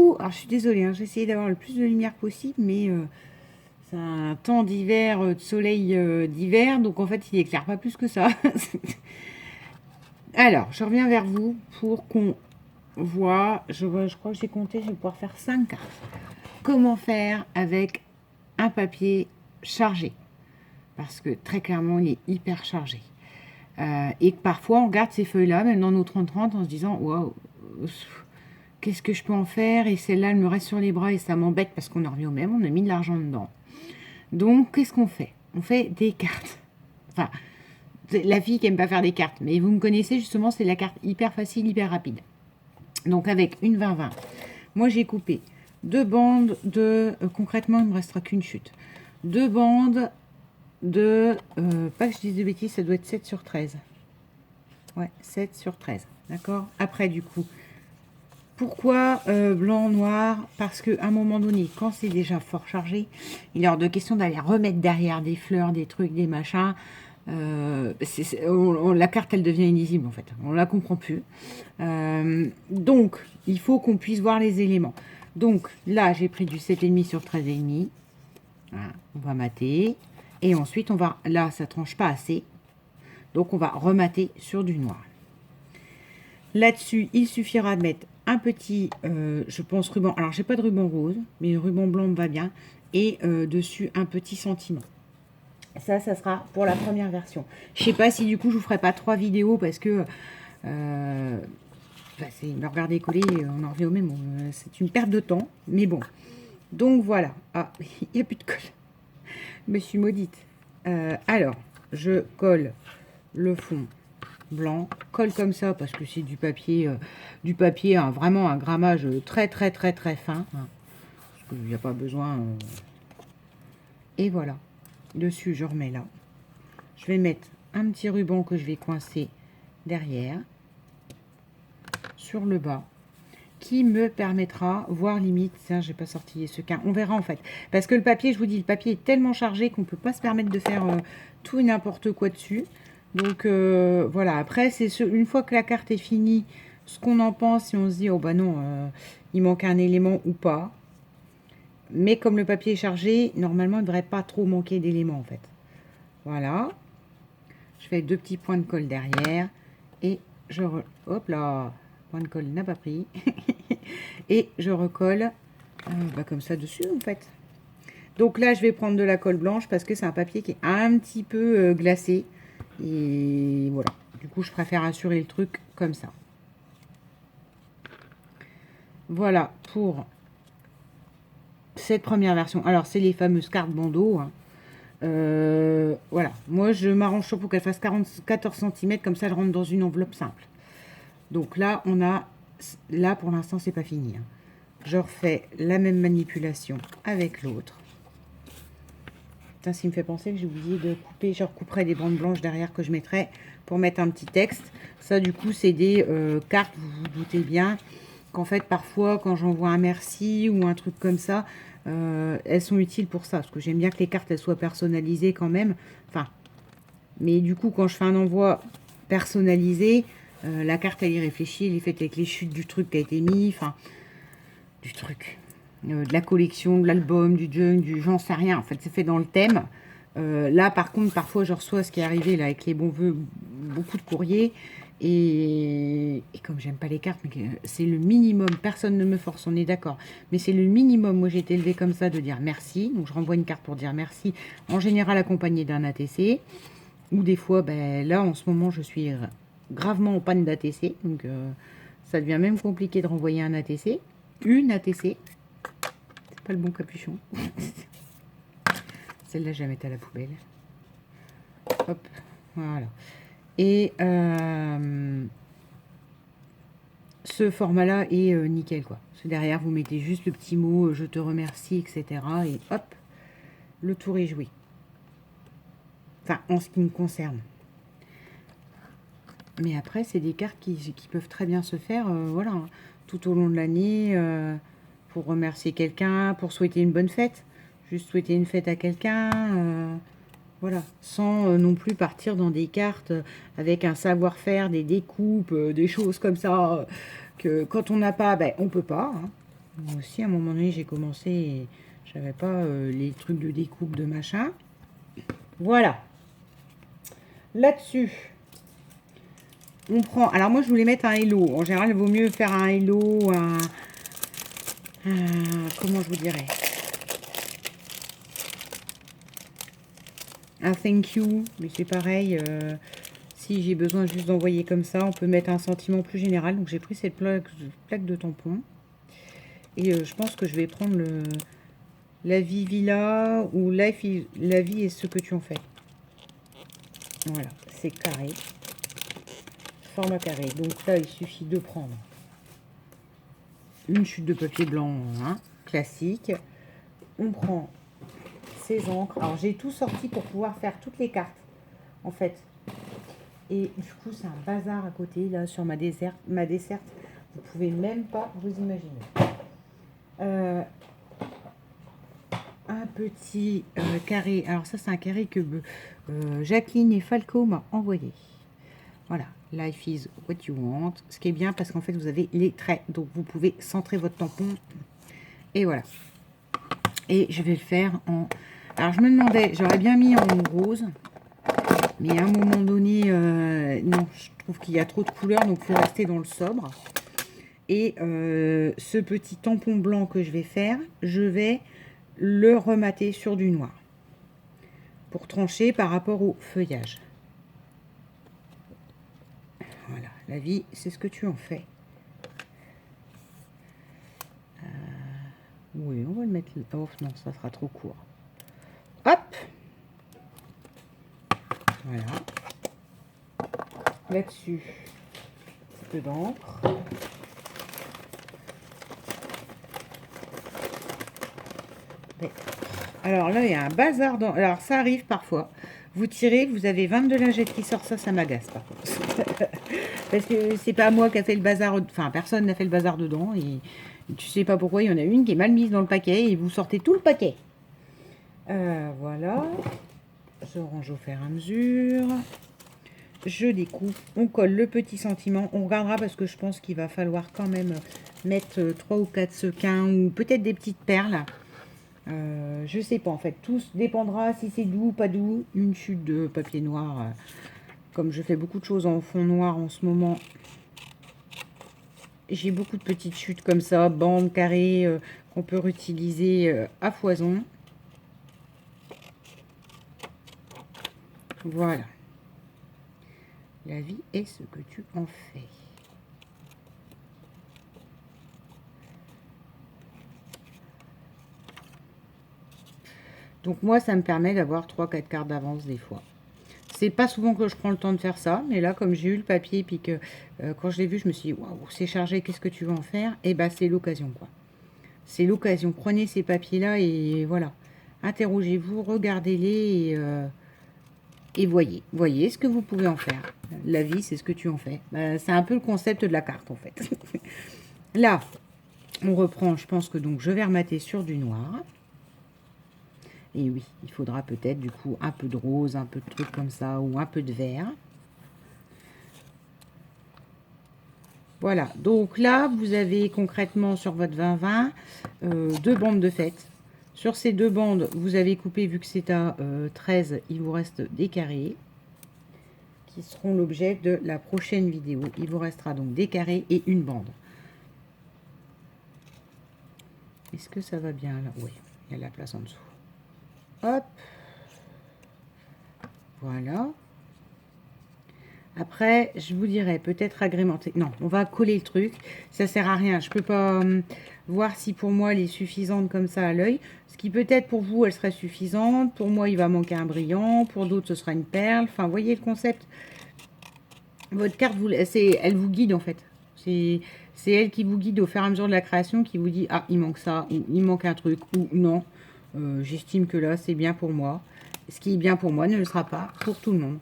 Coucou! Alors je suis désolée, hein, j'ai essayé d'avoir le plus de lumière possible, mais c'est un temps d'hiver, de soleil d'hiver, donc en fait il éclaire pas plus que ça. Alors, je reviens vers vous pour qu'on voit, je crois que j'ai compté, je vais pouvoir faire 5 cartes. Comment faire avec un papier chargé? Parce que très clairement, il est hyper chargé. Et que parfois, on garde ces feuilles-là, même dans nos 30-30, en se disant, waouh, qu'est-ce que je peux en faire? Et celle-là, elle me reste sur les bras et ça m'embête parce qu'on en revient au même, on a mis de l'argent dedans. Donc, qu'est-ce qu'on fait? On fait des cartes. Enfin, la fille qui aime pas faire des cartes, mais vous me connaissez justement, c'est la carte hyper facile, hyper rapide. Donc, avec une 20-20, moi j'ai coupé 2 bandes de. Concrètement, il ne me restera qu'une chute. 2 bandes de. Pas que je dise de bêtises, ça doit être 7 sur 13. Ouais, 7 sur 13. D'accord? Après, du coup, pourquoi blanc, noir? Parce qu'à un moment donné, quand c'est déjà fort chargé, il est hors de question d'aller remettre derrière des fleurs, des trucs, des machins. La carte, elle devient illisible en fait. On la comprend plus. Donc, il faut qu'on puisse voir les éléments. Donc, là, j'ai pris du 7,5 sur 13,5. Voilà, on va mater. Et ensuite, on va... Là, ça tranche pas assez. Donc, on va remater sur du noir. Là-dessus, il suffira de mettre un petit, je pense, ruban. Alors, j'ai pas de ruban rose, mais le ruban blanc me va bien. Et dessus, un petit sentiment. Ça sera pour la première version. Je sais pas si du coup, je vous ferai pas 3 vidéos parce que c'est me regarder coller, on en revient au même. C'est une perte de temps, mais bon. Donc voilà. Ah, il n'y a plus de colle. Je me suis maudite. Alors, je colle le fond blanc, colle comme ça parce que c'est du papier, hein, vraiment un grammage très très très très fin. Hein, parce qu'il n'y a pas besoin. Et voilà. Dessus, je remets là. Je vais mettre un petit ruban que je vais coincer derrière, sur le bas, qui me permettra, voire limite, ça, j'ai pas sorti ce qu'un, on verra en fait. Parce que le papier, je vous dis, le papier est tellement chargé qu'on peut pas se permettre de faire tout et n'importe quoi dessus. Donc voilà, après, c'est une fois que la carte est finie, ce qu'on en pense, si on se dit, oh bah non, il manque un élément ou pas. Mais comme le papier est chargé, normalement, il ne devrait pas trop manquer d'éléments en fait. Voilà. Je fais 2 petits points de colle derrière. Et je... Hop là, point de colle n'a pas pris. Et je recolle comme ça dessus en fait. Donc là, je vais prendre de la colle blanche parce que c'est un papier qui est un petit peu glacé. Et voilà. Du coup, je préfère assurer le truc comme ça. Voilà pour cette première version. Alors, c'est les fameuses cartes bandeau. Hein. Voilà. Moi, je m'arrange pour qu'elle fasse 14 cm. Comme ça, elle rentre dans une enveloppe simple. Donc là, on a... Là, pour l'instant, c'est pas fini. Hein. Je refais la même manipulation avec l'autre. Ça me fait penser que j'ai oublié de couper. Je recouperai des bandes blanches derrière que je mettrai pour mettre un petit texte. Ça, du coup, c'est des cartes, vous vous doutez bien, qu'en fait, parfois, quand j'envoie un merci ou un truc comme ça, elles sont utiles pour ça. Parce que j'aime bien que les cartes, elles soient personnalisées quand même. Enfin, mais du coup, quand je fais un envoi personnalisé, la carte, elle y réfléchit. Elle est faite avec les chutes du truc qui a été mis. Enfin, du truc. De la collection, de l'album, du junk, du j'en sais rien. En fait, c'est fait dans le thème. Là, par contre, parfois, je reçois ce qui est arrivé là avec les bons vœux, beaucoup de courriers. Et comme j'aime pas les cartes, mais c'est le minimum. Personne ne me force, on est d'accord. Mais c'est le minimum. Moi, j'ai été élevée comme ça de dire merci. Donc, je renvoie une carte pour dire merci. En général, accompagnée d'un ATC. Ou des fois, ben, là, en ce moment, je suis gravement en panne d'ATC. Donc, ça devient même compliqué de renvoyer un ATC. Une ATC. C'est pas le bon capuchon. Celle-là, je la mets à la poubelle. Hop, voilà. Et ce format-là est nickel, quoi. Parce que derrière, vous mettez juste le petit mot je te remercie, etc. Et hop, le tour est joué. Enfin, en ce qui me concerne. Mais après, c'est des cartes qui peuvent très bien se faire, voilà, tout au long de l'année, pour remercier quelqu'un, pour souhaiter une bonne fête. Juste souhaiter une fête à quelqu'un, voilà, sans non plus partir dans des cartes avec un savoir-faire, des découpes, des choses comme ça, que quand on n'a pas, ben, on peut pas. Hein. Moi aussi, à un moment donné, j'ai commencé et j'avais pas les trucs de découpe de machin. Voilà. Là-dessus, on prend... Alors moi, je voulais mettre un hello. En général, il vaut mieux faire un hello, comment je vous dirais? Un thank you. Mais c'est pareil. Si j'ai besoin juste d'envoyer comme ça, on peut mettre un sentiment plus général. Donc j'ai pris cette plaque de tampon. Et je pense que je vais prendre la vie villa ou la vie est ce que tu en fais. Voilà, c'est carré. Format carré. Donc là, il suffit de prendre une chute de papier blanc classique. On prend ces encres. Alors j'ai tout sorti pour pouvoir faire toutes les cartes en fait. Et du coup, c'est un bazar à côté là sur ma desserte. Vous pouvez même pas vous imaginer. Un petit carré. Alors ça, c'est un carré que Jacqueline et Falco m'ont envoyé. Voilà, life is what you want. Ce qui est bien parce qu'en fait, vous avez les traits. Donc, vous pouvez centrer votre tampon. Et voilà. Et je vais le faire en... Alors, je me demandais, j'aurais bien mis en rose. Mais à un moment donné, non, je trouve qu'il y a trop de couleurs. Donc, il faut rester dans le sobre. Et ce petit tampon blanc que je vais faire, je vais le remater sur du noir. Pour trancher par rapport au feuillage. Voilà, la vie, c'est ce que tu en fais. Oui, on va le mettre... Oh non, ça sera trop court. Hop. Voilà. Là-dessus, un peu d'encre. Alors là, il y a un bazar dans... Alors, ça arrive parfois. Vous tirez, vous avez 22 lingettes qui sortent, ça m'agace par contre. Parce que c'est pas moi qui a fait le bazar... Enfin, personne n'a fait le bazar dedans. Et tu sais pas pourquoi, il y en a une qui est mal mise dans le paquet et vous sortez tout le paquet. Voilà. Je range au fur et à mesure. Je découpe. On colle le petit sentiment. On regardera parce que je pense qu'il va falloir quand même mettre 3 ou 4 sequins ou peut-être des petites perles. Je sais pas en fait. Tout dépendra si c'est doux ou pas doux. Une chute de papier noir. Comme je fais beaucoup de choses en fond noir en ce moment. J'ai beaucoup de petites chutes comme ça. Bandes, carrées qu'on peut réutiliser à foison. Voilà. La vie est ce que tu en fais. Donc moi, ça me permet d'avoir 3-4 cartes d'avance des fois. C'est pas souvent que je prends le temps de faire ça, mais là, comme j'ai eu le papier, puis que quand je l'ai vu, je me suis dit, waouh, c'est chargé, qu'est-ce que tu vas en faire? Et bah, c'est l'occasion, quoi. C'est l'occasion. Prenez ces papiers-là et voilà. Interrogez-vous, regardez-les et voyez. Voyez ce que vous pouvez en faire. La vie, c'est ce que tu en fais. Bah, c'est un peu le concept de la carte, en fait. Là, on reprend, je pense que donc je vais remater sur du noir. Et oui, il faudra peut-être du coup un peu de rose, un peu de trucs comme ça, ou un peu de vert. Voilà, donc là, vous avez concrètement sur votre 20-20 deux bandes de fête. Sur ces deux bandes, vous avez coupé, vu que c'est à 13, il vous reste des carrés qui seront l'objet de la prochaine vidéo. Il vous restera donc des carrés et une bande. Est-ce que ça va bien là? Oui, il y a la place en dessous. Hop. Voilà. Après, je vous dirais peut-être agrémenter. Non, on va coller le truc. Ça sert à rien. Je peux pas voir si pour moi elle est suffisante comme ça à l'œil. Ce qui peut-être pour vous, elle serait suffisante. Pour moi, il va manquer un brillant. Pour d'autres, ce sera une perle. Enfin, voyez le concept. Votre carte, elle vous guide en fait. C'est elle qui vous guide au fur et à mesure de la création, qui vous dit, ah, il manque ça, ou il manque un truc, ou non. J'estime que là, c'est bien pour moi. Ce qui est bien pour moi ne le sera pas pour tout le monde.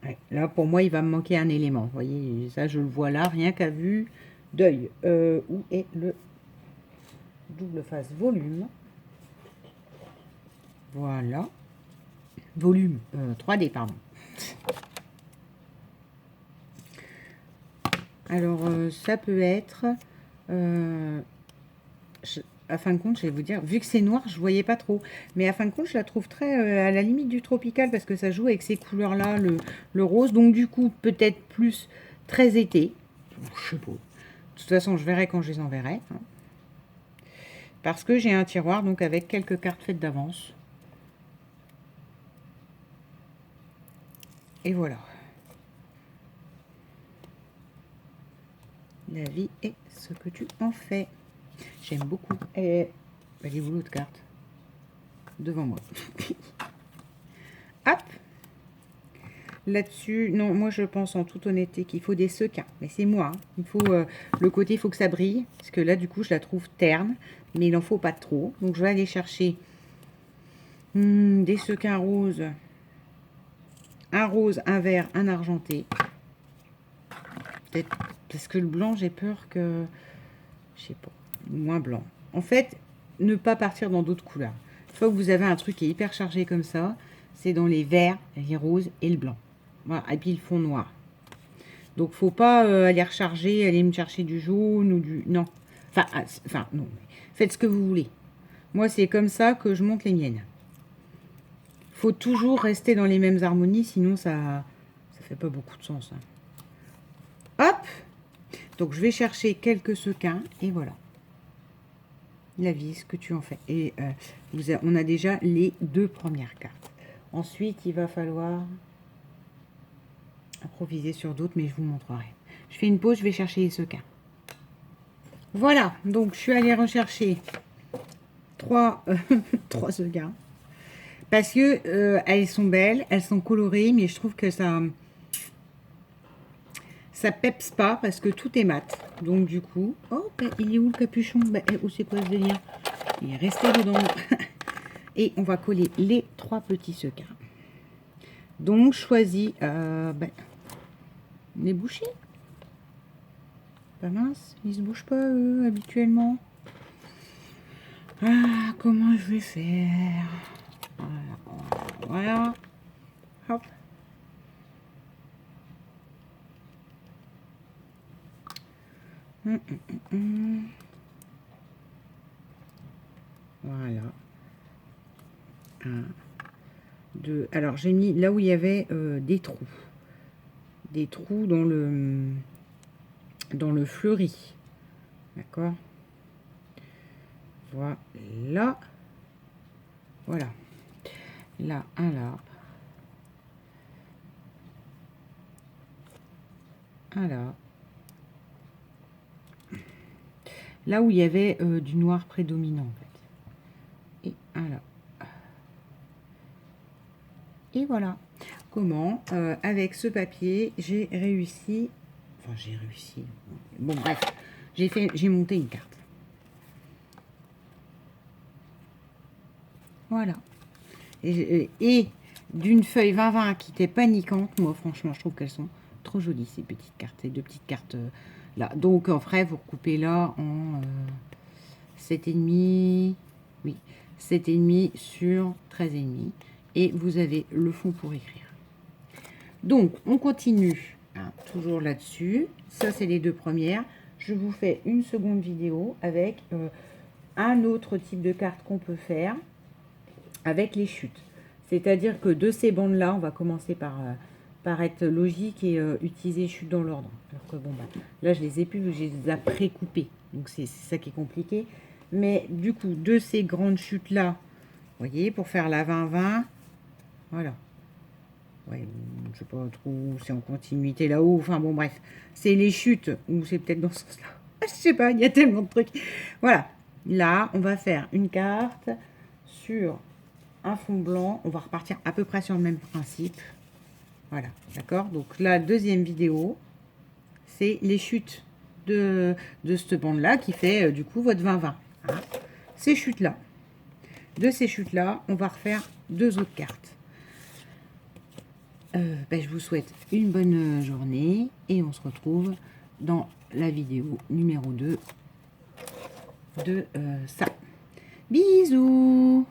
Ouais, là, pour moi, il va me manquer un élément. Vous voyez, ça, je le vois là, rien qu'à vue d'œil. Où est le double face volume? Voilà. Volume, 3D, pardon. Alors, ça peut être À fin de compte, je vais vous dire, vu que c'est noir, je voyais pas trop. Mais à fin de compte, je la trouve très à la limite du tropical parce que ça joue avec ces couleurs-là, le rose. Donc du coup, peut-être plus très été. Je sais pas. De toute façon, je verrai quand je les enverrai. Hein. Parce que j'ai un tiroir donc avec quelques cartes faites d'avance. Et voilà. La vie est ce que tu en fais. J'aime beaucoup. Et elle est où l'autre carte? Devant moi. Hop. Là-dessus, non, moi je pense en toute honnêteté qu'il faut des sequins. Mais c'est moi. Hein. Il faut le côté, il faut que ça brille. Parce que là, du coup, je la trouve terne. Mais il n'en faut pas trop. Donc je vais aller chercher des sequins roses. Un rose, un vert, un argenté. Peut-être parce que le blanc, j'ai peur que... Je sais pas. Moins blanc. En fait, ne pas partir dans d'autres couleurs. Une fois que vous avez un truc qui est hyper chargé comme ça, c'est dans les verts, les roses et le blanc. Voilà. Et puis le fond noir. Donc, faut pas aller recharger, aller me chercher du jaune ou du... Non. Enfin, non. Faites ce que vous voulez. Moi, c'est comme ça que je monte les miennes. Faut toujours rester dans les mêmes harmonies, sinon ça fait pas beaucoup de sens. Hein. Hop! Donc, je vais chercher quelques sequins et voilà. La vis que tu en fais. Et on a déjà les 2 premières cartes. Ensuite, il va falloir improviser sur d'autres, mais je vous montrerai. Je fais une pause, je vais chercher les sequins. Voilà, donc je suis allée rechercher 3 sequins. Parce que elles sont belles, elles sont colorées, mais je trouve que ça peps pas parce que tout est mat. Donc du coup, oh, ben, il est où le capuchon? Ben, où c'est quoi ce délire? Il est resté dedans. Et on va coller les 3 petits sequins. Donc choisis les bouchers. Pas mince, ils se bougent pas eux habituellement. Ah, comment je vais faire? Voilà. Hop. Voilà. 1, 2. Alors, j'ai mis là où il y avait des trous. Des trous dans le fleuri. D'accord? Voilà. Voilà. Là, un là. Un là. Là où il y avait du noir prédominant, en fait. Et un là. Et voilà. Comment, avec ce papier, j'ai réussi... Enfin, j'ai réussi. Bon, bref. J'ai monté une carte. Voilà. Et d'une feuille 20-20 qui était paniquante, moi, franchement, je trouve qu'elles sont trop jolies, ces petites cartes. Ces 2 petites cartes là. Donc, en vrai, vous recoupez là en 7,5. Oui, 7,5 sur 13,5. Et vous avez le fond pour écrire. Donc, on continue. Hein, toujours là-dessus. Ça, c'est les 2 premières. Je vous fais une seconde vidéo avec un autre type de carte qu'on peut faire avec les chutes. C'est-à-dire que de ces bandes-là, on va commencer par être logique et utiliser les chutes dans l'ordre. Alors que bon, bah, là, je les ai plus, je les ai pré-coupées. Donc, c'est ça qui est compliqué. Mais du coup, de ces grandes chutes-là, vous voyez, pour faire la 20-20, voilà. Ouais, je sais pas trop, c'est en continuité là-haut. Enfin bon, bref. C'est les chutes, ou c'est peut-être dans ce sens-là. Je sais pas, il y a tellement de trucs. Voilà. Là, on va faire une carte sur un fond blanc. On va repartir à peu près sur le même principe. Voilà, d'accord? Donc la deuxième vidéo, c'est les chutes de cette bande-là qui fait du coup votre 20-20. Hein. Ces chutes-là. De ces chutes-là, on va refaire 2 autres cartes. Je vous souhaite une bonne journée et on se retrouve dans la vidéo numéro 2 de ça. Bisous!